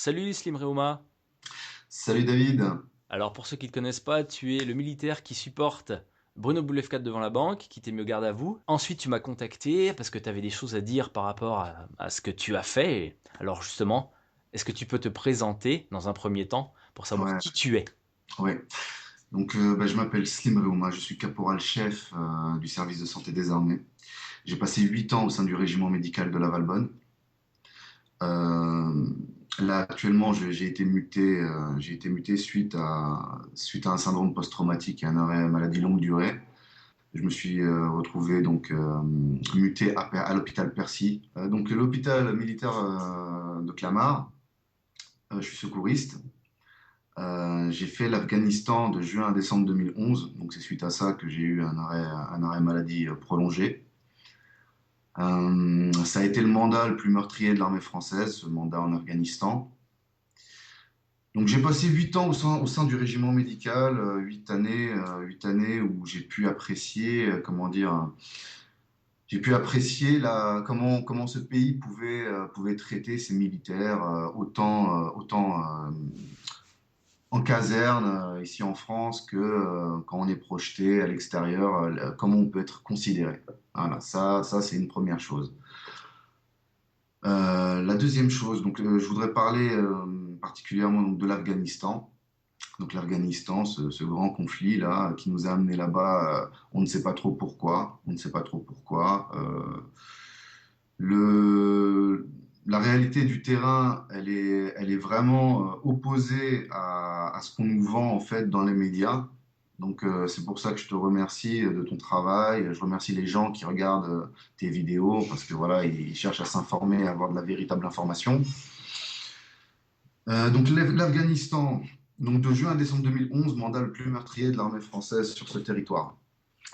Salut Slim Reuma. Salut David. Alors pour ceux qui ne te connaissent pas, tu es le militaire qui supporte Bruno Boulevkat devant la banque, qui t'est mis au garde à vous. Ensuite tu m'as contacté parce que tu avais des choses à dire par rapport à ce que tu as fait. Alors justement, est-ce que tu peux te présenter dans un premier temps pour savoir Ouais, qui tu es? ouais. Donc, je m'appelle Slim Reouma, je suis caporal-chef du service de santé des armées. J'ai passé 8 ans au sein du régiment médical de la Valbonne. Euh, Là, actuellement, j'ai été muté suite à un syndrome post-traumatique et un arrêt maladie longue durée. Je me suis retrouvé muté à l'hôpital Percy, donc l'hôpital militaire de Clamart. Je suis secouriste. J'ai fait l'Afghanistan de juin à décembre 2011, donc c'est suite à ça que j'ai eu un arrêt maladie prolongé. Ça a été le mandat le plus meurtrier de l'armée française, ce mandat en Afghanistan. Donc j'ai passé 8 ans au sein du régiment médical, 8 années où j'ai pu apprécier, j'ai pu apprécier comment ce pays pouvait traiter ses militaires, autant en caserne, ici en France, que quand on est projeté à l'extérieur, comment on peut être considéré. Voilà, ça c'est une première chose. La deuxième chose, je voudrais parler particulièrement de l'Afghanistan. Donc l'Afghanistan, ce grand conflit là qui nous a amenés là-bas, on ne sait pas trop pourquoi. On ne sait pas trop pourquoi. Le, la réalité du terrain, elle est vraiment opposée à ce qu'on nous vend en fait dans les médias. Donc, c'est pour ça que je te remercie de ton travail. Je remercie les gens qui regardent tes vidéos parce que voilà, ils cherchent à s'informer, à avoir de la véritable information. L'Afghanistan, donc de juin à décembre 2011, mandat le plus meurtrier de l'armée française sur ce territoire.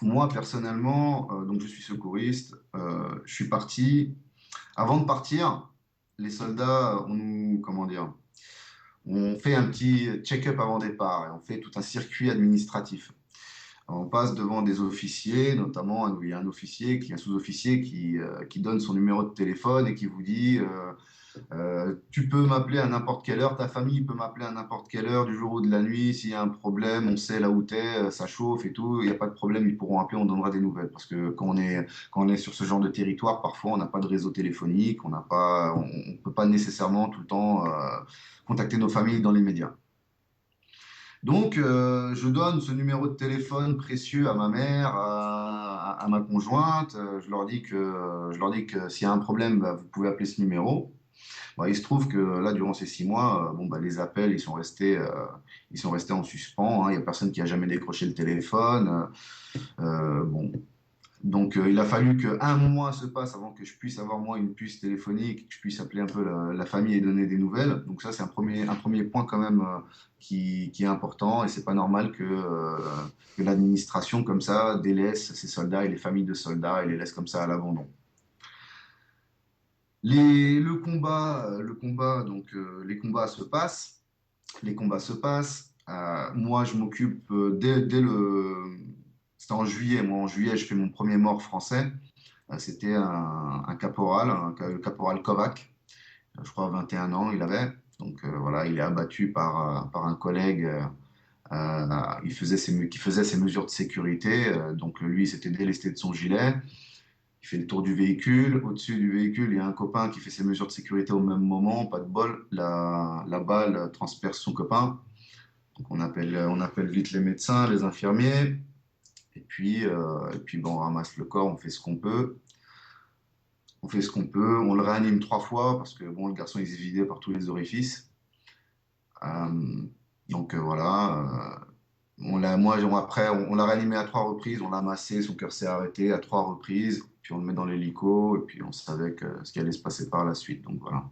Moi, personnellement, donc je suis secouriste, je suis parti. Avant de partir, les soldats, on fait un petit check-up avant départ et on fait tout un circuit administratif. On passe devant des officiers, notamment il y a un sous-officier qui donne son numéro de téléphone et qui vous dit tu peux m'appeler à n'importe quelle heure, ta famille peut m'appeler à n'importe quelle heure du jour ou de la nuit. S'il y a un problème, on sait là où t'es, ça chauffe et tout. Il n'y a pas de problème, ils pourront appeler, on donnera des nouvelles. Parce que quand on est sur ce genre de territoire, parfois on n'a pas de réseau téléphonique, on peut pas nécessairement tout le temps contacter nos familles dans les médias. Donc, je donne ce numéro de téléphone précieux à ma mère, à ma conjointe. Je leur dis que s'il y a un problème, bah, vous pouvez appeler ce numéro. Bon, il se trouve que là, durant ces 6 mois, bon, bah, les appels, ils sont restés en suspens, hein. Il n'y a personne qui a jamais décroché le téléphone. Bon. Donc, il a fallu qu'un mois se passe avant que je puisse avoir, moi, une puce téléphonique, que je puisse appeler un peu la famille et donner des nouvelles. Donc ça, c'est un premier point quand même qui est important. Et c'est pas normal que l'administration, comme ça, délaisse ces soldats et les familles de soldats et les laisse comme ça à l'abandon. Les combats se passent. Les combats se passent. Moi, je m'occupe C'était en juillet. Moi, en juillet, je fais mon premier mort français. C'était un caporal, le caporal Kovac. Je crois 21 ans, il avait. Donc, voilà, il est abattu par un collègue. Qui faisait ses mesures de sécurité. Donc, lui, il s'était délesté de son gilet. Il fait le tour du véhicule. Au-dessus du véhicule, il y a un copain qui fait ses mesures de sécurité au même moment. Pas de bol. La balle transperce son copain. Donc on appelle vite les médecins, les infirmiers. Et puis bon, on ramasse le corps, on fait ce qu'on peut. On fait ce qu'on peut. On le réanime 3 fois parce que bon, le garçon il s'est vidé par tous les orifices. Donc, voilà. Après, on l'a réanimé à 3 reprises. On l'a massé, son cœur s'est arrêté à 3 reprises. Puis on le met dans l'hélico. Et puis on savait ce qui allait se passer par la suite. Donc voilà.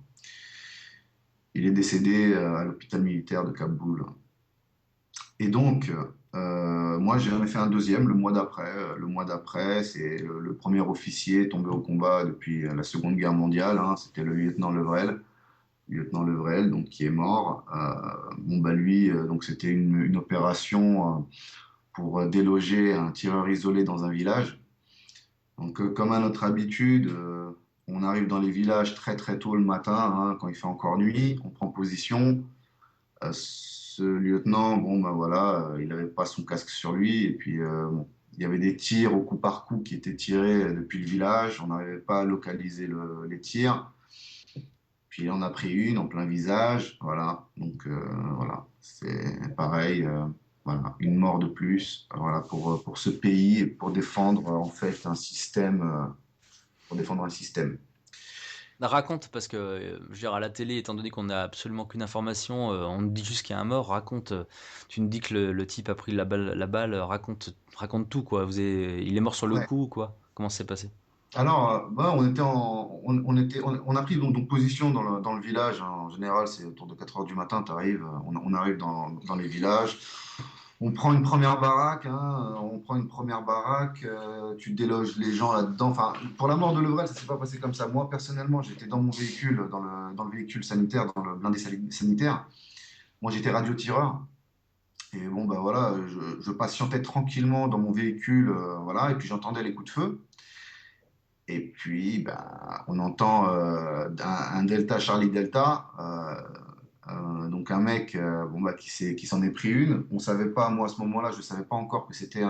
Il est décédé à l'hôpital militaire de Kaboul. Et donc, moi, j'en ai fait un deuxième le mois d'après. Le mois d'après, c'est le premier officier tombé au combat depuis la Seconde Guerre mondiale, hein. C'était le lieutenant Levrel. Lieutenant Levrel, donc, qui est mort. Bon, bah, lui, donc, c'était une opération pour déloger un tireur isolé dans un village. Donc, comme à notre habitude, On arrive dans les villages très très tôt le matin, hein, quand il fait encore nuit. On prend position. Ce lieutenant, bon, ben voilà, il n'avait pas son casque sur lui. Et puis, bon, il y avait des tirs au coup par coup qui étaient tirés depuis le village. On n'arrivait pas à localiser les tirs. Puis on a pris une en plein visage. Voilà. Donc, voilà, c'est pareil. Voilà, une mort de plus. Voilà, pour ce pays et pour défendre en fait un système. Pour défendre un système. Raconte, parce que je veux dire, à la télé, étant donné qu'on n'a absolument qu'une information, on nous dit juste qu'il y a un mort, raconte, tu nous dis que le type a pris la balle, raconte tout, quoi. Il est mort sur le Ouais. coup, quoi. Comment ça s'est passé? Alors, on était on a pris donc position dans le village, hein. En général, c'est autour de 4 heures du matin, on arrive dans les villages. On prend une première baraque, hein, on prend une première baraque, tu déloges les gens là-dedans. Enfin, pour la mort de Levrel, ça s'est pas passé comme ça. Moi, personnellement, j'étais dans mon véhicule, dans le véhicule sanitaire, dans le blindé sanitaire. Moi, j'étais radiotireur. Et bon, bah voilà, je patientais tranquillement dans mon véhicule, voilà, et puis j'entendais les coups de feu. Et puis, ben, on entend un Delta Charlie Delta, donc un mec bon, bah, qui s'en est pris une. On savait pas, moi à ce moment-là, je ne savais pas encore que c'était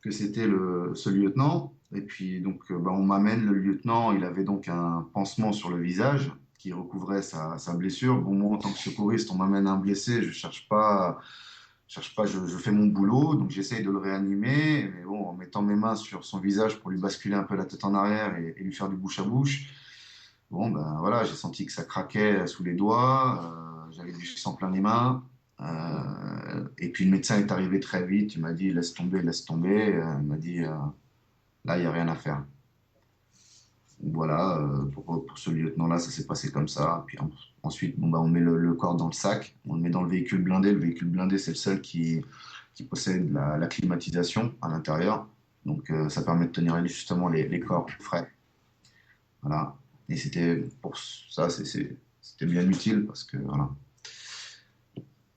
ce lieutenant. Et puis, donc, bah, on m'amène le lieutenant. Il avait donc un pansement sur le visage qui recouvrait sa blessure. Bon, moi, en tant que secouriste, on m'amène un blessé. Je cherche pas, je fais mon boulot, donc j'essaye de le réanimer, mais bon, en mettant mes mains sur son visage pour lui basculer un peu la tête en arrière et lui faire du bouche à bouche. Bon, ben voilà, j'ai senti que ça craquait sous les doigts, j'avais du sang plein les mains. Et puis le médecin est arrivé très vite, il m'a dit laisse tomber, laisse tomber. Il m'a dit là, il n'y a rien à faire. Voilà, pour ce lieutenant-là, ça s'est passé comme ça. Puis ensuite, bon, bah, on met le corps dans le sac, on le met dans le véhicule blindé. Le véhicule blindé, c'est le seul qui possède la climatisation à l'intérieur. Donc, ça permet de tenir justement les corps frais. Voilà. Et c'était pour ça, c'était bien utile parce que voilà.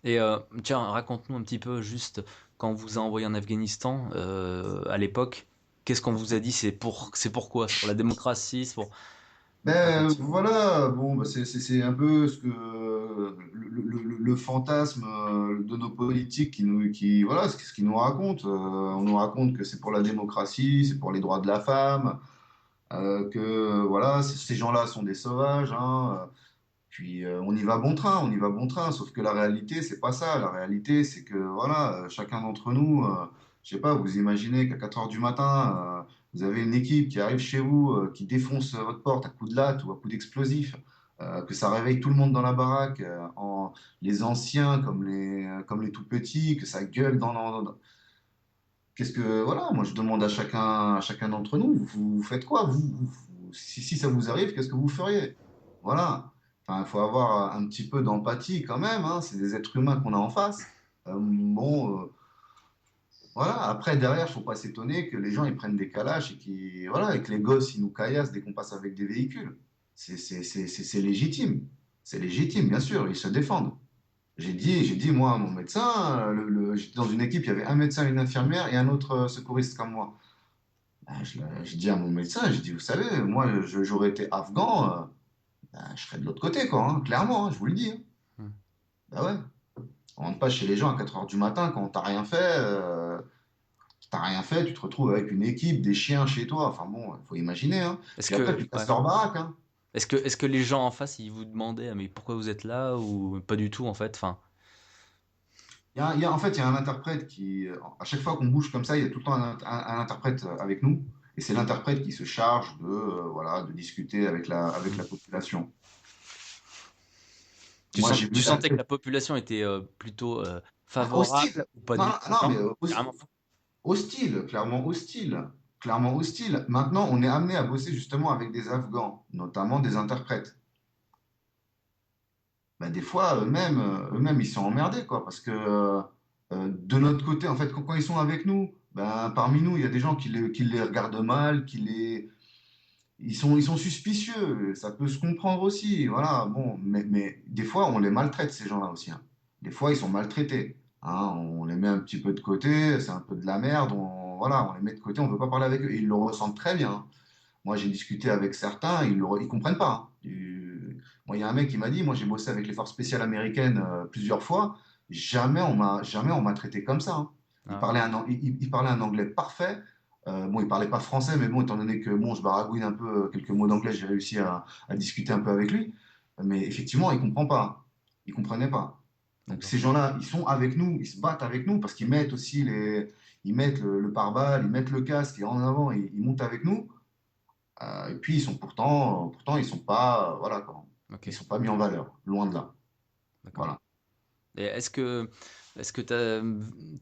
Et tiens, raconte-nous un petit peu juste quand on vous a envoyé en Afghanistan à l'époque, qu'est-ce qu'on vous a dit? C'est pourquoi? C'est pour la démocratie? C'est pour... Ben Raconte. voilà, bon, ben, c'est un peu ce que le fantasme de nos politiques voilà, ce qu'ils nous racontent. On nous raconte que c'est pour la démocratie, c'est pour les droits de la femme, que voilà, ces gens-là sont des sauvages, hein. Puis on y va bon train, on y va bon train. Sauf que la réalité, c'est pas ça. La réalité, c'est que voilà, chacun d'entre nous, je sais pas, vous imaginez qu'à 4 heures du matin, vous avez une équipe qui arrive chez vous, qui défonce votre porte à coups de latte ou à coups d'explosif, que ça réveille tout le monde dans la baraque, les anciens comme les tout petits, que ça gueule Qu'est-ce que voilà, moi je demande à chacun d'entre nous, vous faites quoi si ça vous arrive, qu'est-ce que vous feriez? Voilà. Enfin, il faut avoir un petit peu d'empathie quand même, hein. C'est des êtres humains qu'on a en face. Bon, voilà. Après, derrière, il ne faut pas s'étonner que les gens ils prennent des calaches voilà, et que les gosses ils nous caillassent dès qu'on passe avec des véhicules. C'est légitime. C'est légitime, bien sûr, ils se défendent. J'ai dit, moi, à mon médecin, j'étais dans une équipe, il y avait un médecin, une infirmière et un autre secouriste comme moi. Ben, j'ai dit à mon médecin, j'ai dit, vous savez, moi, j'aurais été afghan, ben, je serais de l'autre côté, quoi, hein, clairement, hein, je vous le dis, hein. Hmm. Ben ouais, on rentre pas chez les gens à 4 heures du matin quand t'as rien fait, tu te retrouves avec une équipe, des chiens chez toi. Enfin bon, il faut imaginer, hein. Est-ce Puis après, que, tu ouais. casses leur baraque, hein. Est-ce que les gens en face, ils vous demandaient, ah, mais pourquoi vous êtes là ou pas du tout en fait? Enfin, En fait, il y a un interprète à chaque fois qu'on bouge comme ça, il y a tout le temps un interprète avec nous. Et c'est l'interprète qui se charge voilà, de discuter avec la population. Moi, j'ai tu vu sentais que la population était plutôt favorable hostile. ou pas Non, du tout? non, Non? mais Carrément. hostile, clairement hostile. Clairement hostile. Maintenant, on est amené à bosser justement avec des Afghans, notamment des interprètes. Ben, des fois, eux-mêmes, ils sont emmerdés, quoi, parce que de notre côté, en fait, quand ils sont avec nous, ben, parmi nous, il y a des gens qui les regardent mal, ils sont suspicieux. Ça peut se comprendre aussi, voilà. Bon, mais des fois, on les maltraite, ces gens-là aussi, hein. Des fois, ils sont maltraités, hein. On les met un petit peu de côté, c'est un peu de la merde. Voilà, on les met de côté, on ne veut pas parler avec eux. Et ils le ressentent très bien, hein. Moi, j'ai discuté avec certains, ils comprennent pas, hein. Moi, il y a un mec qui m'a dit, moi, j'ai bossé avec les forces spéciales américaines plusieurs fois, jamais on m'a traité comme ça, hein. Ah, Il parlait un anglais parfait. Bon, il parlait pas français, mais bon, étant donné que bon, je baragouine un peu quelques mots d'anglais, j'ai réussi à discuter un peu avec lui. Mais effectivement, il comprend pas. Il comprenait pas. Donc d'accord. ces gens-là, ils sont avec nous, ils se battent avec nous parce qu'ils mettent aussi ils mettent le pare-balles, ils mettent le casque et en avant, ils montent avec nous. Et puis ils sont pourtant ils sont pas, voilà, quoi. Ils Ok, sont pas mis en valeur, loin de là. d'accord. Voilà. Et est-ce que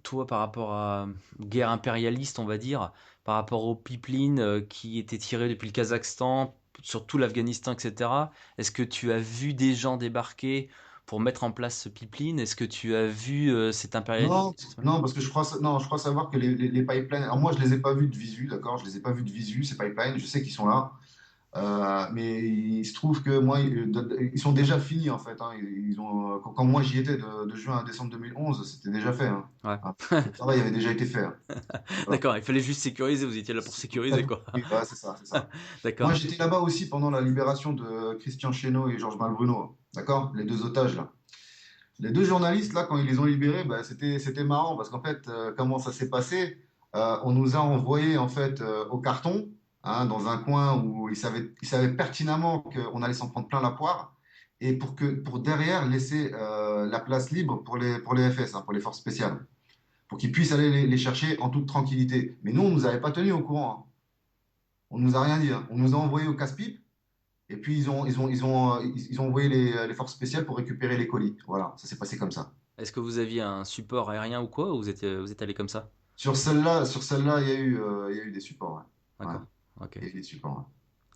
toi, par rapport à guerre impérialiste, on va dire, par rapport aux pipelines qui étaient tirées depuis le Kazakhstan, sur tout l'Afghanistan, etc., est-ce que tu as vu des gens débarquer pour mettre en place ce pipeline? Est-ce que tu as vu cet Non, impérialisme-là? non, parce que non, je crois savoir que les pipelines. Alors moi, je les ai pas vus de visu, d'accord? Je les ai pas vus de visu, ces pipelines. Je sais qu'ils sont là. Mais il se trouve que moi, ils sont déjà finis en fait, hein. Ils ont, quand moi j'y étais de juin à décembre 2011, c'était déjà fait, hein. Ouais. Ah, le travail avait déjà été fait, hein. Voilà. D'accord, il fallait juste sécuriser, vous étiez là pour sécuriser, quoi. Oui, ouais, c'est ça, c'est ça. Moi, D'accord. j'étais là-bas aussi pendant la libération de Christian Chesneau et Georges Malbruno, d'accord? Les deux otages là. Les deux journalistes là, quand ils les ont libérés, bah, c'était marrant parce qu'en fait, comment ça s'est passé? On nous a envoyés en fait au carton, hein, dans un coin où ils savaient pertinemment qu'on allait s'en prendre plein la poire, et pour derrière laisser la place libre pour les FS, hein, pour les forces spéciales, pour qu'ils puissent aller les chercher en toute tranquillité. Mais nous, on nous avait pas tenus au courant, hein. On nous a rien dit, hein. On nous a envoyés au casse-pipe. Et puis ils ont envoyé les forces spéciales pour récupérer les colis. Voilà, ça s'est passé comme ça. Est-ce que vous aviez un support aérien ou quoi, ou vous êtes allé comme ça? Sur celle-là, il y a eu des supports, ouais. Ouais, D'accord. Ok. il y a eu des supports, ouais.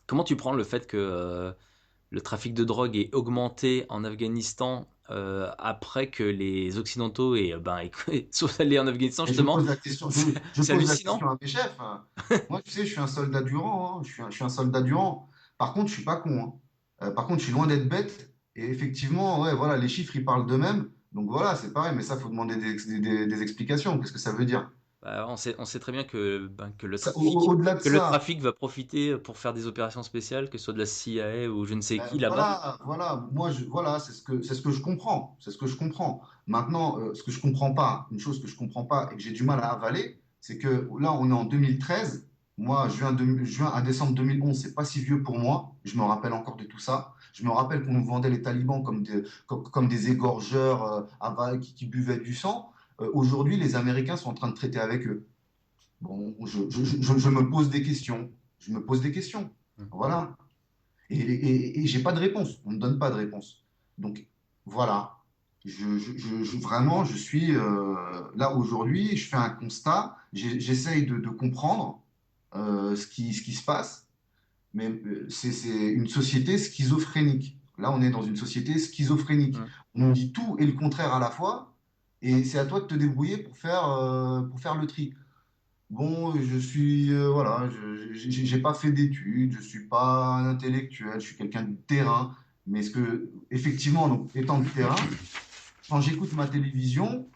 Comment tu prends le fait que le trafic de drogue ait augmenté en Afghanistan après que les Occidentaux soient allés en Afghanistan, Et je justement? pose la question, je C'est pose la hallucinant. question à mes chefs, hein. Moi, tu sais, je suis un soldat du rang, hein. Je suis un soldat du rang. Par contre, je suis pas con, hein. Par contre, je suis loin d'être bête. Et effectivement, ouais, voilà, les chiffres, ils parlent d'eux-mêmes. Donc voilà, c'est pareil, mais ça, faut demander des explications. Qu'est-ce que ça veut dire? Bah, on sait très bien Au-delà de que le ça, trafic va profiter pour faire des opérations spéciales, que ce soit de la CIA ou je ne sais qui ben là-bas. voilà, c'est ce que je comprends, c'est ce que je comprends. Maintenant, ce que je comprends pas, une chose que je comprends pas et que j'ai du mal à avaler, c'est que là, on est en 2013. Moi, juin à décembre 2011, c'est pas si vieux pour moi. Je me rappelle encore de tout ça. Je me rappelle qu'on nous vendait les talibans comme des égorgeurs qui buvaient du sang. Aujourd'hui, les Américains sont en train de traiter avec eux. Bon, je me pose des questions. Je me pose des questions. Hmm. Voilà. Et j'ai pas de réponse. On ne me donne pas de réponse. Donc voilà. Vraiment, je suis là aujourd'hui. Je fais un constat. J'essaye de comprendre ce qui se passe. Mais c'est une société schizophrénique. Là, on est dans une société schizophrénique. Hmm. On nous dit tout et le contraire à la fois. Et c'est à toi de te débrouiller pour faire le tri. Bon, je suis, voilà, j'ai pas fait d'études, je suis pas un intellectuel, je suis quelqu'un du terrain. Mais effectivement, donc, étant du terrain, quand j'écoute ma télévision,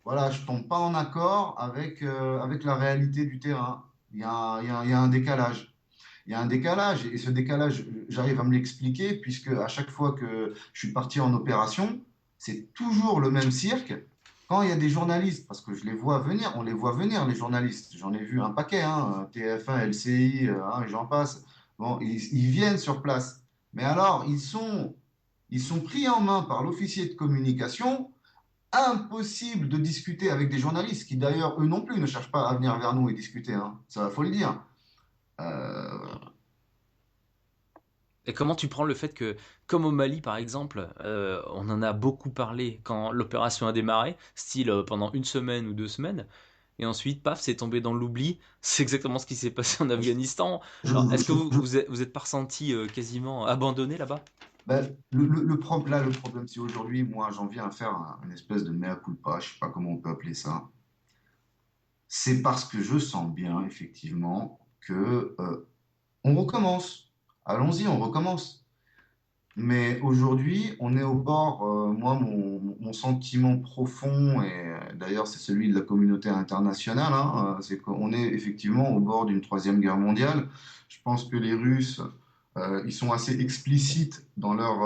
voilà, je tombe pas en accord avec la réalité du terrain. Il y a un décalage. Il y a un décalage, et ce décalage, j'arrive à me l'expliquer, puisque à chaque fois que je suis parti en opération, c'est toujours le même cirque. Quand il y a des journalistes, parce que je les vois venir, on les voit venir, les journalistes. J'en ai vu un paquet, hein, TF1, LCI, hein, et j'en passe. Bon, ils viennent sur place. Mais alors, ils sont pris en main par l'officier de communication. Impossible de discuter avec des journalistes qui, d'ailleurs, eux non plus, ne cherchent pas à venir vers nous et discuter, hein. Ça, faut le dire. Euh, Et comment tu prends le fait que, comme au Mali par exemple, on en a beaucoup parlé quand l'opération a démarré, style pendant une semaine ou deux semaines, et ensuite, paf, c'est tombé dans l'oubli. C'est exactement ce qui s'est passé en Afghanistan. je, Alors, est-ce que je, je, vous êtes pas ressenti quasiment abandonné là-bas? Ben, là, le problème, c'est aujourd'hui, moi, j'en viens à faire une espèce de mea culpa, je sais pas comment on peut appeler ça. C'est parce que je sens bien, effectivement, que on recommence. Allons-y, on recommence. Mais aujourd'hui, on est au bord, moi, mon sentiment profond, et d'ailleurs c'est celui de la communauté internationale, hein, c'est qu'on est effectivement au bord d'une troisième guerre mondiale. Je pense que les Russes, ils sont assez explicites dans leur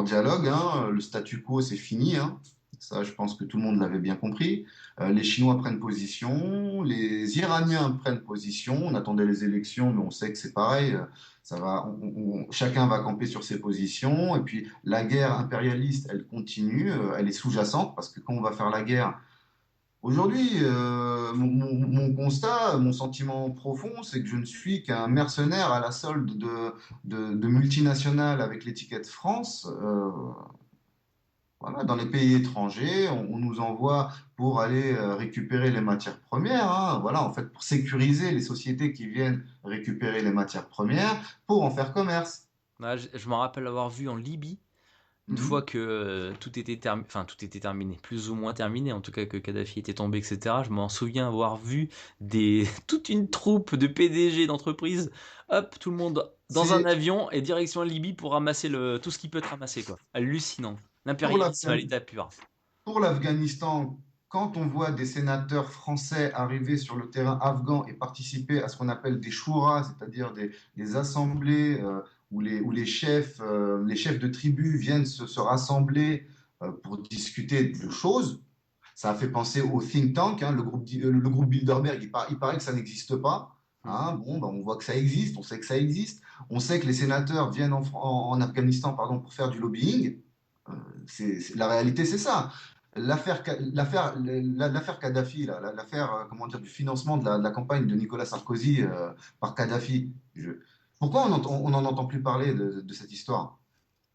dialogue, hein. Le statu quo, c'est fini, hein. Ça, je pense que tout le monde l'avait bien compris. Les Chinois prennent position, les Iraniens prennent position. On attendait les élections, mais on sait que c'est pareil. Ça va, chacun va camper sur ses positions. Et puis la guerre impérialiste, elle continue, elle est sous-jacente parce que quand on va faire la guerre, aujourd'hui, mon constat, mon sentiment profond, c'est que je ne suis qu'un mercenaire à la solde de multinationales avec l'étiquette France. Voilà, dans les pays étrangers, on nous envoie pour aller récupérer les matières premières, hein. Voilà, en fait, pour sécuriser les sociétés qui viennent récupérer les matières premières pour en faire commerce. Ouais, je m'en rappelle avoir vu en Libye, une fois Mhm. que tout était terminé, enfin tout était terminé, plus ou moins terminé, en tout cas que Kadhafi était tombé, etc. Je m'en souviens avoir vu toute une troupe de PDG d'entreprises, hop, tout le monde dans un C'est avion et direction Libye pour ramasser tout ce qui peut être ramassé, quoi. Hallucinant. pour L'impérialisme à l'Afghan- l'état pur. pour l'Afghanistan, quand on voit des sénateurs français arriver sur le terrain afghan et participer à ce qu'on appelle des shouras, c'est-à-dire des assemblées où les chefs de tribus viennent se rassembler pour discuter de choses. Ça a fait penser au think tank, hein, le groupe Bilderberg. Il paraît que ça n'existe pas. Hmm. Hein. Bon, ben, on voit que ça existe, on sait que ça existe. On sait que les sénateurs viennent en Afghanistan, pardon, pour faire du lobbying. Euh, la réalité, c'est ça. L'affaire Kadhafi, l'affaire comment dire, du financement de la campagne de Nicolas Sarkozy par Kadhafi. Pourquoi on n'en entend plus parler de cette histoire?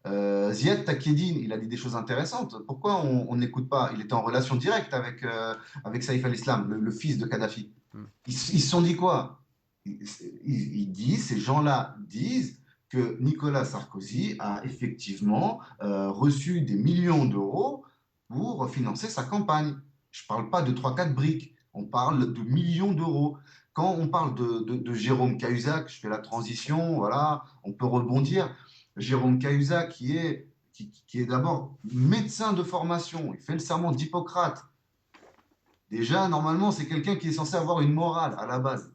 Ziad Takieddine, il a dit des choses intéressantes. Pourquoi on n'écoute pas? Il était en relation directe avec Saïf al-Islam, le fils de Kadhafi. Hmm. Ils se sont dit quoi? Ces gens-là disent que Nicolas Sarkozy a effectivement reçu des millions d'euros pour financer sa campagne. Je ne parle pas de trois quatre briques, on parle de millions d'euros. Quand on parle de Jérôme Cahuzac, je fais la transition, voilà, on peut rebondir. Jérôme Cahuzac, qui est d'abord médecin de formation, il fait le serment d'Hippocrate. Déjà, normalement, c'est quelqu'un qui est censé avoir une morale à la base.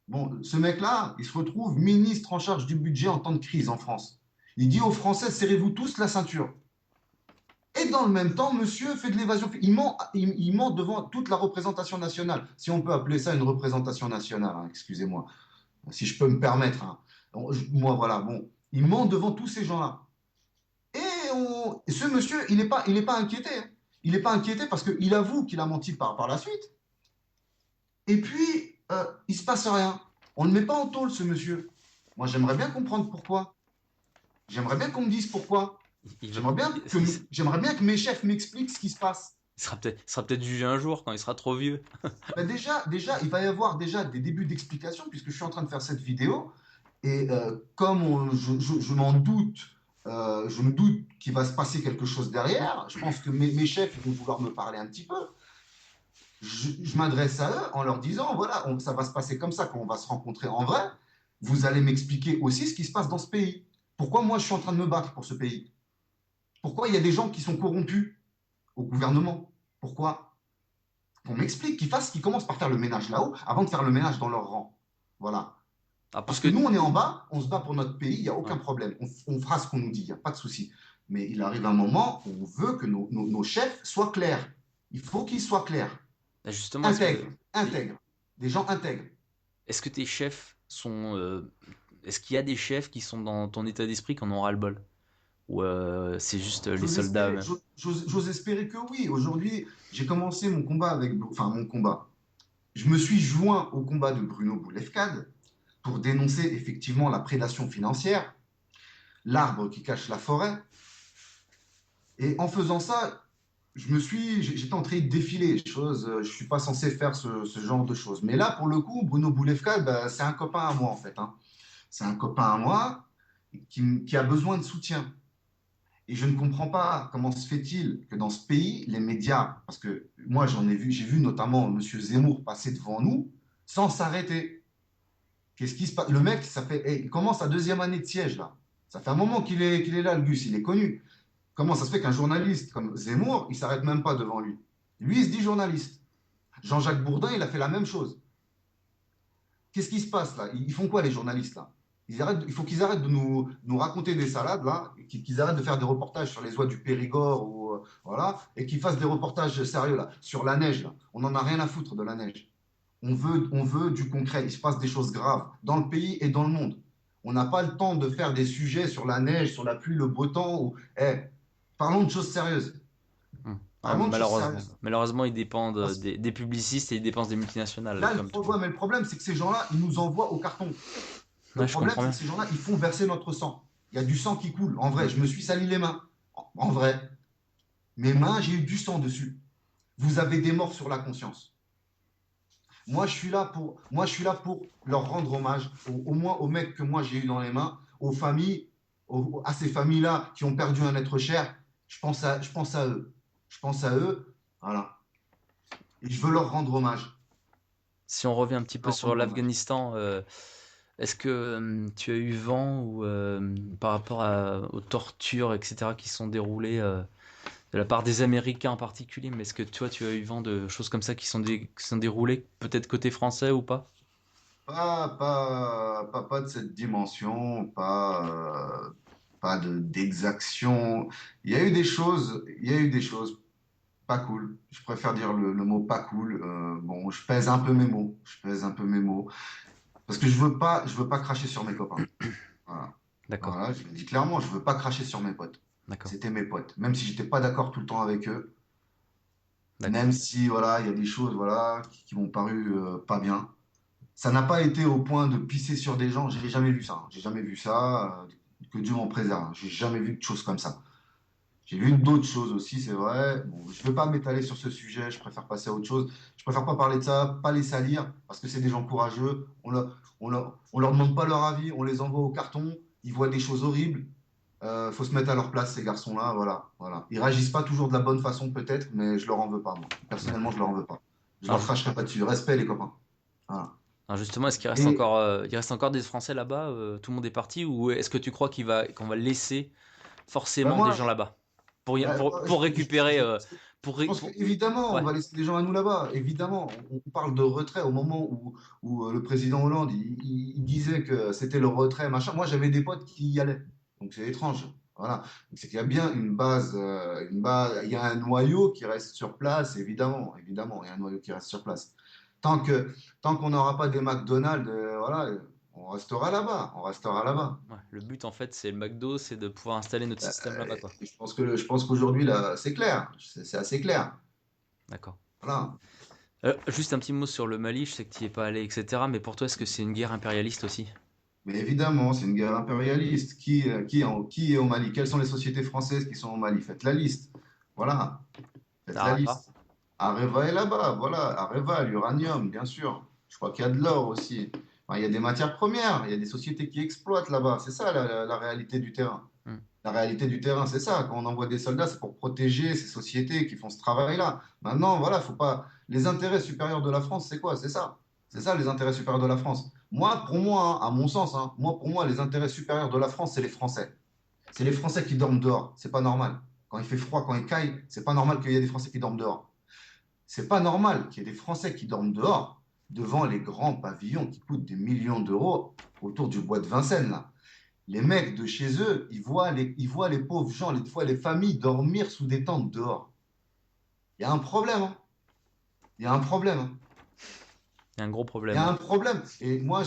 Bon, ce mec-là, il se retrouve ministre en charge du budget en temps de crise en France. Il dit aux Français, serrez-vous tous la ceinture. Et dans le même temps, monsieur fait de l'évasion. Il ment devant toute la représentation nationale, si on peut appeler ça une représentation nationale, hein, excusez-moi, si je peux me permettre, hein. Moi, voilà, bon, il ment devant tous ces gens-là. Et ce monsieur, il est pas inquiété, hein. Il n'est pas inquiété parce qu'il avoue qu'il a menti par la suite. Et puis, il ne se passe rien. On ne le met pas en tôle, ce monsieur. Moi, j'aimerais bien comprendre pourquoi. J'aimerais bien qu'on me dise pourquoi. Il va- J'aimerais bien que, il j'aimerais bien que mes chefs m'expliquent ce qui se passe. sera peut-être jugé un jour quand il sera trop vieux. Ben déjà, il va y avoir déjà des débuts d'explication puisque je suis en train de faire cette vidéo. Et comme je m'en doute, je me doute qu'il va se passer quelque chose derrière. Je pense que mes chefs vont vouloir me parler un petit peu. Je m'adresse à eux en leur disant, voilà, ça va se passer comme ça quand on va se rencontrer en vrai. Vous allez m'expliquer aussi ce qui se passe dans ce pays. Pourquoi moi je suis en train de me battre pour ce pays? Pourquoi il y a des gens qui sont corrompus au gouvernement? Pourquoi? Qu'on m'explique, qu'ils commencent par faire le ménage là-haut avant de faire le ménage dans leur rang. Voilà. Ah, Parce parce que que nous, on est en bas, on se bat pour notre pays, il n'y a aucun ouais. problème. On fera ce qu'on nous dit, il n'y a pas de souci. Mais il arrive un moment où on veut que nos chefs soient clairs. Il faut qu'ils soient clairs. Bah, justement, Intègres, intègres. Des gens intègres. est-ce que tes chefs sont, est-ce qu'il y a des chefs qui sont dans ton état d'esprit qui en ont ras-le-bol? Ou c'est juste les J'ose soldats espérer, eux-mêmes? j'ose espérer que oui. Aujourd'hui, j'ai commencé mon combat enfin mon combat. Je me suis joint au combat de Bruno Boulefkade pour dénoncer effectivement la prédation financière, l'arbre qui cache la forêt. Et en faisant ça, j'étais en train de défiler, je suis pas censé faire ce genre de choses. Mais là, pour le coup, Bruno Boulefkade, bah, c'est un copain à moi en fait, hein. C'est un copain à moi qui a besoin de soutien. Et je ne comprends pas comment se fait-il que dans ce pays, les médias, parce que moi j'ai vu notamment M. Zemmour passer devant nous sans s'arrêter. Qu'est-ce qui se passe? Le mec, il commence sa deuxième année de siège là. Ça fait un moment qu'il est là, le Gus, il est connu. Comment ça se fait qu'un journaliste comme Zemmour, il s'arrête même pas devant lui? Lui, il se dit journaliste. Jean-Jacques Bourdin, il a fait la même chose. Qu'est-ce qui se passe là? Ils font quoi les journalistes là? Il faut qu'ils arrêtent de nous raconter des salades là, qu'ils arrêtent de faire des reportages sur les oies du Périgord ou voilà, et qu'ils fassent des reportages sérieux là, sur la neige là. On n'en a rien à foutre de la neige. On veut du concret. Il se passe des choses graves dans le pays et dans le monde. On n'a pas le temps de faire des sujets sur la neige, sur la pluie, le beau temps. Eh, parlons de choses sérieuses. Hmm. Ouais, Parlons de choses malheureusement. sérieuses. Malheureusement, ils dépendent Parce que des publicistes et ils dépensent des multinationales, là, comme tout. mais le problème, c'est que ces gens-là, ils nous envoient au carton. Le Ouais, je problème, comprends c'est que bien. ces gens-là, ils font verser notre sang. Il y a du sang qui coule. En vrai, je me suis sali les mains. En vrai, mes mains, j'ai eu du sang dessus. Vous avez des morts sur la conscience. Moi, je suis là pour leur rendre hommage, au moins aux mecs que moi j'ai eu dans les mains, aux familles, à ces familles-là qui ont perdu un être cher. Je pense à eux. Je pense à eux, voilà. Et je veux leur rendre hommage. Si on revient un petit peu Leur sur rendre hommage. l'Afghanistan, est-ce que tu as eu vent ou par rapport aux tortures, etc., qui sont déroulées de la part des Américains en particulier, mais est-ce que toi tu as eu vent de choses comme ça qui sont déroulées, peut-être côté français ou pas? Pas de cette dimension, pas d'exaction. Il y a eu des choses pas cool. Je préfère dire le mot pas cool. Bon, je pèse un peu mes mots. Je pèse un peu mes mots. Parce que je veux pas cracher sur mes copains. Voilà. D'accord, Voilà, je le dis clairement, je veux pas cracher sur mes potes. d'accord, C'était mes potes. Même si j'étais pas d'accord tout le temps avec eux, d'accord. même si, voilà, il y a des choses, voilà, qui m'ont paru pas bien. Ça n'a pas été au point de pisser sur des gens. J'ai jamais vu ça. J'ai jamais vu ça. Que Dieu m'en préserve. J'ai jamais vu de choses comme ça. J'ai vu d'autres choses aussi, c'est vrai. Bon, je ne veux pas m'étaler sur ce sujet. Je préfère passer à autre chose. Je préfère pas parler de ça, pas les salir, parce que c'est des gens courageux. On leur demande pas leur avis. On les envoie au carton. Ils voient des choses horribles. Faut se mettre à leur place, ces garçons-là. Voilà, voilà. Ils réagissent pas toujours de la bonne façon, peut-être, mais je leur en veux pas, moi. Personnellement, D'accord. je leur en veux pas. Je Alors, leur cracherai pas dessus. Respect, les copains. Voilà. alors justement, est-ce qu'il reste Et encore, il reste encore des Français là-bas? Tout le monde est parti ou est-ce que tu crois qu'on va laisser ben forcément des moi, gens là-bas moi, pour récupérer, je pense qu'évidemment, on ouais, va laisser des gens à nous là-bas. Évidemment, on parle de retrait au moment où le président Hollande il disait que c'était le retrait, machin. Moi, j'avais des potes qui y allaient. Donc, c'est étrange. Voilà. Donc, c'est qu'il y a bien une base, il y a un noyau qui reste sur place, évidemment. Évidemment, il y a un noyau qui reste sur place. Tant que, tant qu'on n'aura pas des McDonald's, voilà, on restera là-bas. On restera là-bas. ouais. Le but en fait, c'est le McDo, c'est de pouvoir installer notre système là-bas, quoi. Je pense qu'aujourd'hui, là, c'est clair. C'est assez clair. D'accord. Voilà. Juste un petit mot sur le Mali, je sais que tu n'y es pas allé, etc. Mais pour toi, est-ce que c'est une guerre impérialiste aussi? Mais évidemment, c'est une guerre impérialiste. Qui est au Mali? Quelles sont les sociétés françaises qui sont au Mali? Faites la liste. Voilà, faites la Areva? liste. Areva est là-bas, voilà. Areva, l'uranium, bien sûr. Je crois qu'il y a de l'or aussi. Enfin, il y a des matières premières, il y a des sociétés qui exploitent là-bas. C'est ça la réalité du terrain. Hmm. La réalité du terrain, c'est ça. Quand on envoie des soldats, c'est pour protéger ces sociétés qui font ce travail-là. Maintenant, voilà, faut pas. Les intérêts supérieurs de la France, c'est quoi? C'est ça. C'est Hmm. ça, les intérêts supérieurs de la France. Moi, pour moi, hein, à mon sens, hein, pour moi, les intérêts supérieurs de la France, c'est les Français. C'est les Français qui dorment dehors. C'est pas normal. Quand il fait froid, quand il caille, c'est pas normal qu'il y ait des Français qui dorment dehors. C'est pas normal qu'il y ait des Français qui dorment dehors devant les grands pavillons qui coûtent des millions d'euros autour du bois de Vincennes, là. Les mecs de chez eux, ils voient les pauvres gens, les fois les familles dormir sous des tentes dehors. Il y a un problème, hein. Il y a un problème, hein. Il y a un gros Il y problème, a ouais. un problème. Et moi,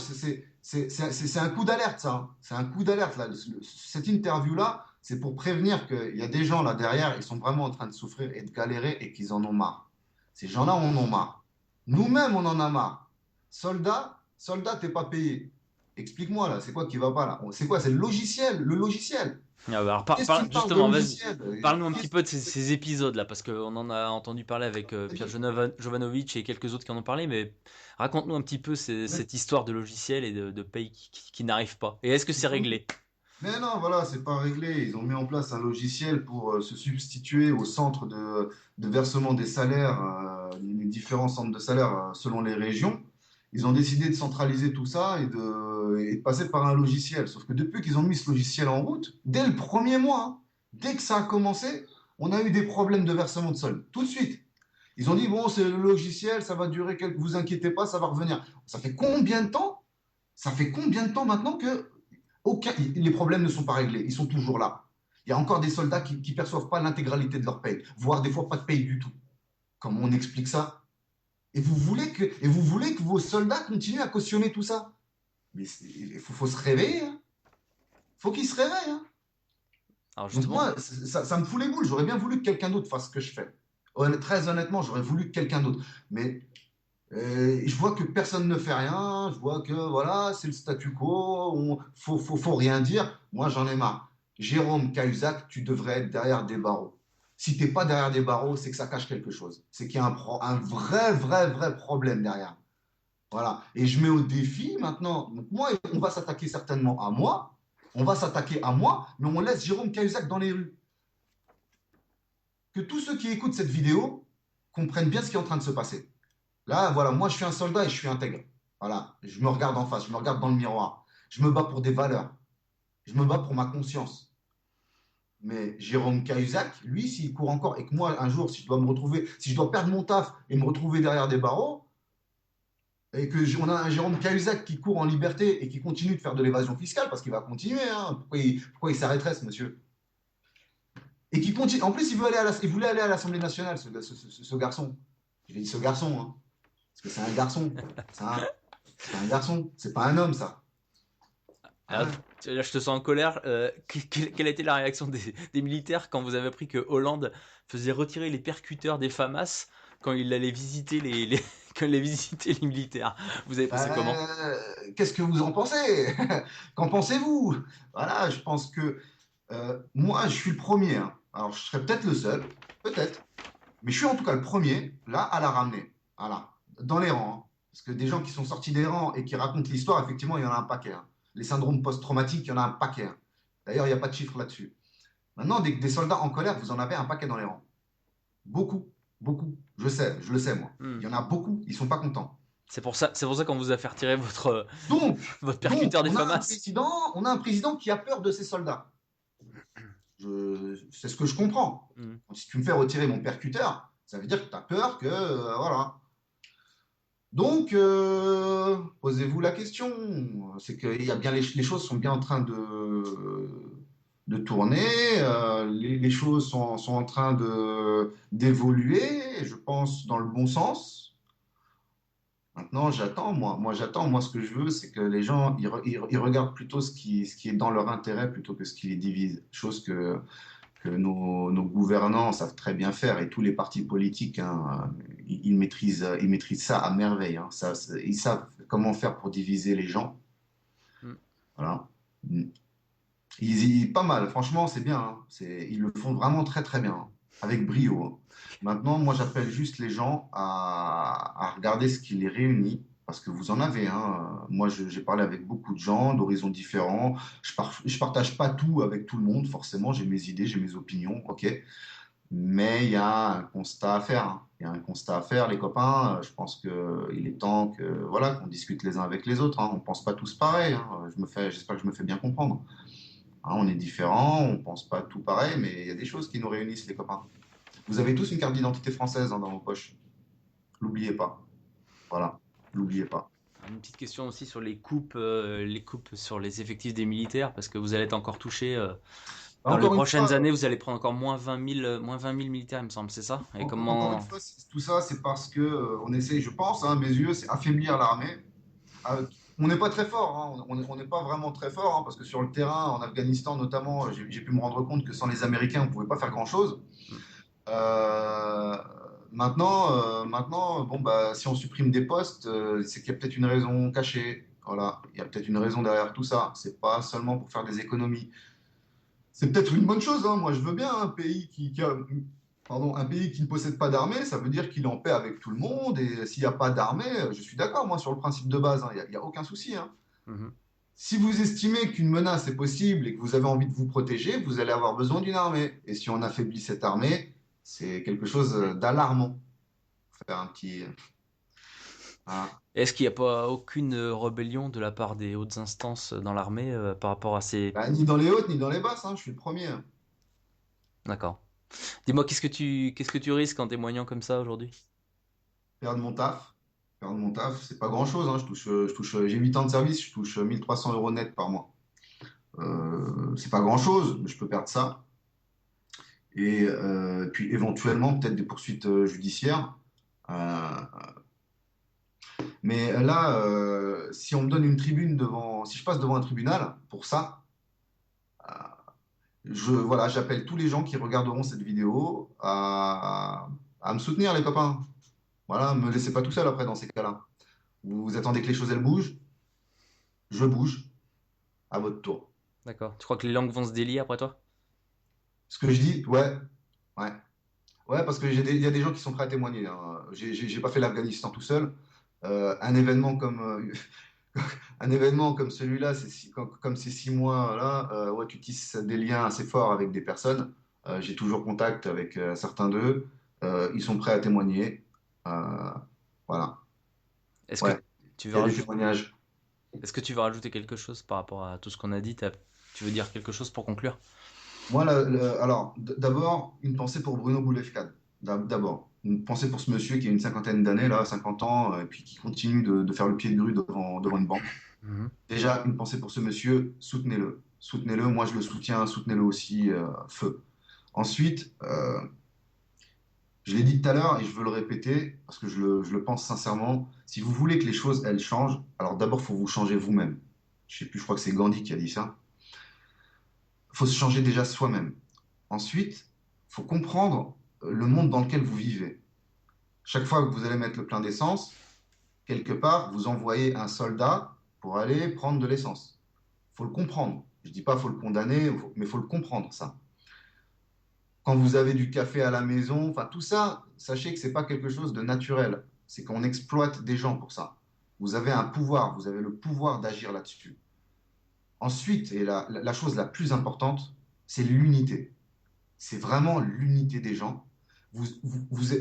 c'est un coup d'alerte, ça, hein. C'est un coup d'alerte, là. Cette interview-là, c'est pour prévenir qu'il y a des gens là derrière, ils sont vraiment en train de souffrir et de galérer et qu'ils en ont marre. Ces gens-là en ont marre. Nous-mêmes, on en a marre. Soldat, t'es pas payé. Explique-moi, là, c'est quoi qui va pas, là? C'est quoi? C'est le logiciel, le logiciel. Ah bah alors, Qu'est-ce que tu me parles de justement, vas-y, logiciel? parle-nous un petit Qu'est-ce peu de ces épisodes-là, parce qu'on en a entendu parler avec Pierre que- Jovanovic et quelques autres qui en ont parlé, mais raconte-nous un petit peu cette histoire de logiciel et de pays qui n'arrivent pas. Et est-ce que c'est réglé? Mais non, voilà, c'est pas réglé. Ils ont mis en place un logiciel pour se substituer au centre de versement des salaires, les différents centres de salaires selon les régions. Ils ont décidé de centraliser tout ça et de passer par un logiciel. Sauf que depuis qu'ils ont mis ce logiciel en route, dès le premier mois, hein, dès que ça a commencé, on a eu des problèmes de versement de solde. Tout de suite. Ils ont dit, bon, c'est le logiciel, ça va durer quelques... Vous inquiétez pas, ça va revenir. Ça fait combien de temps? Ça fait combien de temps maintenant que les problèmes ne sont pas réglés? Ils sont toujours là. Il y a encore des soldats qui ne perçoivent pas l'intégralité de leur paye, voire des fois pas de paye du tout. Comment on explique ça? Et vous voulez que vos soldats continuent à cautionner tout ça? Mais il faut se réveiller, hein. Faut qu'ils se réveillent, hein. Alors Donc justement, moi, ça me fout les boules. J'aurais bien voulu que quelqu'un d'autre fasse ce que je fais. Très honnêtement, j'aurais voulu que quelqu'un d'autre. Mais je vois que personne ne fait rien. Je vois que voilà, c'est le statu quo. Faut rien dire. Moi, j'en ai marre. Jérôme Cahuzac, tu devrais être derrière des barreaux. Si t'es pas derrière des barreaux, c'est que ça cache quelque chose. C'est qu'il y a un vrai, vrai, vrai problème derrière. Voilà. Et je mets au défi maintenant. Donc moi, on va s'attaquer certainement à moi. On va s'attaquer à moi, mais on laisse Jérôme Cahuzac dans les rues. Que tous ceux qui écoutent cette vidéo comprennent bien ce qui est en train de se passer. Là, voilà, moi, je suis un soldat et je suis intègre. Voilà. Je me regarde en face, je me regarde dans le miroir. Je me bats pour des valeurs. Je me bats pour ma conscience. Mais Jérôme Cahuzac, lui, s'il court encore et que moi, un jour, si je dois me retrouver, si je dois perdre mon taf et me retrouver derrière des barreaux, et on a un Jérôme Cahuzac qui court en liberté et qui continue de faire de l'évasion fiscale, parce qu'il va continuer, hein. Pourquoi il s'arrêterait, ce monsieur? Et qui continue. En plus, il voulait aller à l'Assemblée nationale, ce garçon. Je dit ce garçon, hein, parce que c'est un garçon. C'est un garçon, c'est pas un homme, ça. là, Hein. là, je te sens en colère. Quelle a été la réaction des militaires quand vous avez appris que Hollande faisait retirer les percuteurs des FAMAS quand il allait visiter quand il allait visiter les militaires? Vous avez pensé comment? Qu'est-ce que vous en pensez? Qu'en pensez-vous? Voilà, je pense que moi, je suis le premier, hein. Alors, je serais peut-être le seul, peut-être, mais je suis en tout cas le premier, là, à la ramener. Voilà, dans les rangs, hein. Parce que des gens qui sont sortis des rangs et qui racontent l'histoire, effectivement, il y en a un paquet, hein. Les syndromes post-traumatiques, il y en a un paquet, hein. D'ailleurs, il n'y a pas de chiffre là-dessus. Maintenant, des soldats en colère, vous en avez un paquet dans les rangs. Beaucoup, beaucoup. Je le sais, moi. Hmm. Il y en a beaucoup, ils sont pas contents. C'est pour ça qu'on vous a fait retirer votre, Donc, votre donc, percuteur des FAMAS. on a un président qui a peur de ses soldats. C'est ce que je comprends. Hmm. Si tu me fais retirer mon percuteur, ça veut dire que tu as peur que, voilà. Donc, posez-vous la question. C'est que il y a bien les choses sont bien en train de tourner. Les choses sont en train d'évoluer, je pense, dans le bon sens. Maintenant, j'attends, moi. Moi, j'attends. Moi, ce que je veux, c'est que les gens, ils regardent plutôt ce qui est dans leur intérêt plutôt que ce qui les divise. Chose que nos gouvernants savent très bien faire et tous les partis politiques, hein, ils maîtrisent ça à merveille, hein. Ils savent comment faire pour diviser les gens. Hmm. Voilà. Pas mal, franchement, c'est bien, hein. Ils le font vraiment très très bien, hein, avec brio, hein. Maintenant, moi, j'appelle juste les gens à regarder ce qui les réunit, parce que vous en avez, hein. Moi, j'ai parlé avec beaucoup de gens d'horizons différents. Je partage pas tout avec tout le monde, forcément. J'ai mes idées, j'ai mes opinions, ok. Mais il y a un constat à faire, hein. Il y a un constat à faire, les copains. Je pense qu'il est temps que, voilà, qu'on discute les uns avec les autres, hein. On pense pas tous pareil, hein. J'espère que je me fais bien comprendre. Hein, on est différents, on pense pas tout pareil, mais il y a des choses qui nous réunissent, les copains. Vous avez tous une carte d'identité française, hein, dans vos poches. L'oubliez pas. Voilà, l'oubliez pas. Une petite question aussi sur les coupes sur les effectifs des militaires, parce que vous allez être encore touché. Dans les Encore une prochaines fois, années, vous allez prendre encore moins 20 000 militaires, il me semble, c'est ça? Et encore une comment... fois, tout ça, c'est parce que on essaye, je pense, hein, à mes yeux, c'est affaiblir l'armée. On n'est pas très fort, hein, on n'est pas vraiment très fort, hein, parce que sur le terrain, en Afghanistan notamment, j'ai pu me rendre compte que sans les Américains, on ne pouvait pas faire grand-chose. Hmm. Euh, maintenant, bon, bah, si on supprime des postes, c'est qu'il y a peut-être une raison cachée. Voilà, il y a peut-être une raison derrière tout ça. C'est pas seulement pour faire des économies. C'est peut-être une bonne chose, hein. Moi, je veux bien un pays pardon, un pays qui ne possède pas d'armée, ça veut dire qu'il est en paix avec tout le monde. Et s'il n'y a pas d'armée, je suis d'accord, moi, sur le principe de base, hein. Il y a aucun souci, hein. Mhm. Si vous estimez qu'une menace est possible et que vous avez envie de vous protéger, vous allez avoir besoin d'une armée. Et si on affaiblit cette armée, c'est quelque chose d'alarmant. Faire un petit. Ah. Est-ce qu'il n'y a pas aucune rébellion de la part des hautes instances dans l'armée par rapport à ces... Bah, ni dans les hautes, ni dans les basses, hein, je suis le premier, hein. D'accord. Dis-moi, qu'est-ce que tu risques en témoignant comme ça aujourd'hui? Perdre mon taf. Perdre mon taf, c'est pas grand-chose, hein. J'ai 8 ans de service, je touche 1300 euros net par mois. C'est pas grand-chose, mais je peux perdre ça. Et puis éventuellement, peut-être des poursuites judiciaires. Euh, mais là, si on me donne une tribune devant, si je passe devant un tribunal pour ça, euh, voilà, j'appelle tous les gens qui regarderont cette vidéo à me soutenir, les copains. Voilà, me laissez pas tout seul après dans ces cas-là. Vous attendez que les choses elles bougent, je bouge à votre tour. D'accord. Tu crois que les langues vont se délier après toi? Ce que je dis, ouais, ouais, ouais, parce que il y a des gens qui sont prêts à témoigner, hein. J'ai pas fait l'Afghanistan tout seul. Un événement comme un événement comme celui-là, comme ces 6 mois là, ouais, tu tisses des liens assez forts avec des personnes. J'ai toujours contact avec certains d'eux. Ils sont prêts à témoigner. Euh, voilà. Est-ce que Ouais, tu il veux y a des rajouter, témoignages. est-ce que tu veux rajouter quelque chose par rapport à tout ce qu'on a dit? Tu veux dire quelque chose pour conclure? Moi, alors, d'abord, une pensée pour Bruno Boulefkade. D'abord, une pensée pour ce monsieur qui a une cinquantaine d'années, là, 50 ans, et puis qui continue de faire le pied de grue devant une banque. Mhm. Déjà, une pensée pour ce monsieur, soutenez-le. Soutenez-le, moi je le soutiens, soutenez-le aussi, feu. Ensuite, je l'ai dit tout à l'heure et je veux le répéter parce que je le pense sincèrement, si vous voulez que les choses, elles changent, alors d'abord, il faut vous changer vous-même. Je sais plus, je crois que c'est Gandhi qui a dit ça. Il faut se changer déjà soi-même. Ensuite, il faut comprendre le monde dans lequel vous vivez. Chaque fois que vous allez mettre le plein d'essence, quelque part, vous envoyez un soldat pour aller prendre de l'essence. Il faut le comprendre. Je ne dis pas qu'il faut le condamner, mais il faut le comprendre, ça. Quand vous avez du café à la maison, enfin tout ça, sachez que ce n'est pas quelque chose de naturel. C'est qu'on exploite des gens pour ça. Vous avez un pouvoir, vous avez le pouvoir d'agir là-dessus. Ensuite, et la chose la plus importante, c'est l'unité. C'est vraiment l'unité des gens.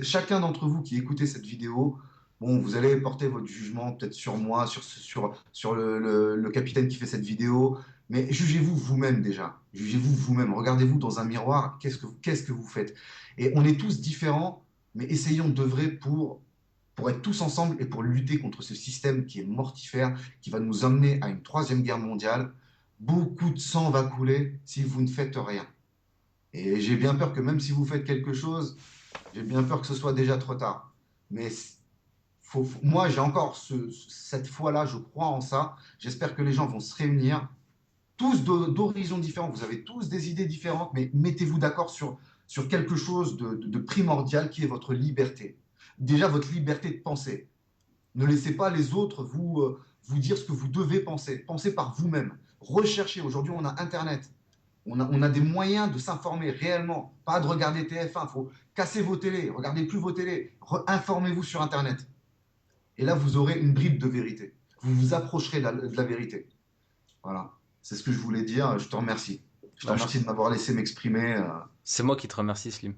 Chacun d'entre vous qui écoutez cette vidéo, bon, vous allez porter votre jugement peut-être sur moi, sur le capitaine qui fait cette vidéo, mais jugez-vous vous-même déjà. Jugez-vous vous-même. Regardez-vous dans un miroir. Qu'est-ce que vous faites? Et on est tous différents, mais essayons d'œuvrer pour être tous ensemble et pour lutter contre ce système qui est mortifère, qui va nous emmener à une troisième guerre mondiale. Beaucoup de sang va couler si vous ne faites rien. Et j'ai bien peur que même si vous faites quelque chose, j'ai bien peur que ce soit déjà trop tard. Mais moi, j'ai encore cette foi-là, je crois en ça. J'espère que les gens vont se réunir, tous d'horizons différents. Vous avez tous des idées différentes, mais mettez-vous d'accord sur quelque chose de primordial qui est votre liberté. Déjà, votre liberté de penser. Ne laissez pas les autres vous dire ce que vous devez penser. Pensez par vous-même. Recherchez. Aujourd'hui, on a Internet. On a des moyens de s'informer réellement, pas de regarder TF1. Il faut casser vos télés, regardez plus vos télés, informez-vous sur Internet. Et là, vous aurez une bribe de vérité. Vous vous approcherez de la vérité. Voilà, c'est ce que je voulais dire. Je te remercie. Je te Bah, remercie de m'avoir laissé m'exprimer. c'est moi qui te remercie, Slim.